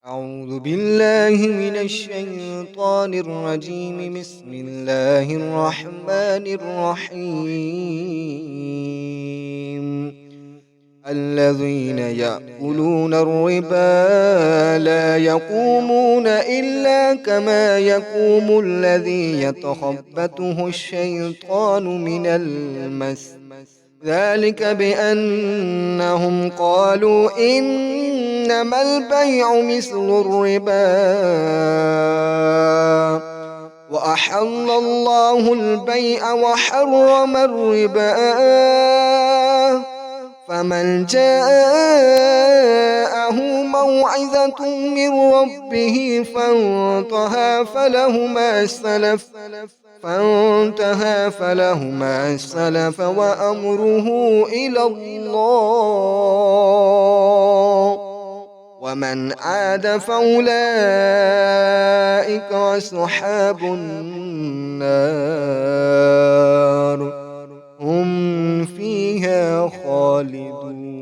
أعوذ بالله من الشيطان الرجيم. بسم الله الرحمن الرحيم. الذين يأكلون الربا لا يقومون إلا كما يقوم الذي يتخبطه الشيطان من المس. ذلك بأنهم قالوا إنما البيع مثل الربا وأحل الله البيع وحرم الربا. فمن جاءه موعظة من ربه فانتهى فله ما سلف وأمره إلى الله، ومن عاد فأولئك أصحاب النار هم فيها خالدون.